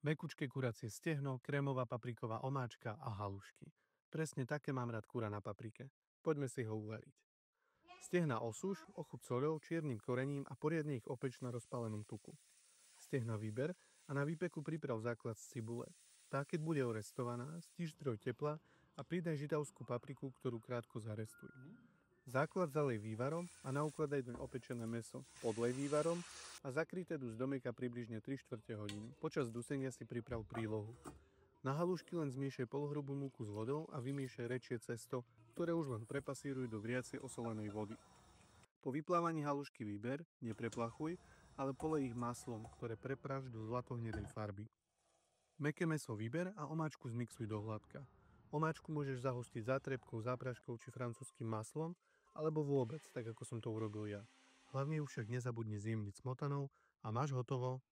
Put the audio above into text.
Mekučké kuracie stehno, krémová papriková omáčka a halušky. Presne také mám rád kura na paprike. Poďme si ho uvariť. Stehna osúš, ochuť soľou, čiernym korením a poriadne ich opeč na rozpálenom tuku. Stehna vyber a na výpeku priprav základ z cibule. Tá, keď bude orestovaná, stíž zdroj tepla a pridaj žitavskú papriku, ktorú krátko zarestuj. Základ zalej vývarom a naukladaj doň opečené mäso. Podlej vývarom a zakryj tedu z domeka približne 3/4 hodiny. Počas dusenia si priprav prílohu. Na halušky len zmiešaj polohrubú múku s vodou a vymiešaj rečie cesto, ktoré už len prepasíruj do vriacej osolenej vody. Po vyplávaní halušky vyber, nepreplachuj, ale polej ich maslom, ktoré prepráž do zlatohnedej farby. Mäkké mäso vyber a omáčku zmixuj do hladka. Omáčku môžeš zahostiť zátrepkou, zápraškou či francúzským maslom, alebo vôbec, tak ako som to urobil ja. Hlavne ju však nezabudni zjemniť smotanou a máš hotovo.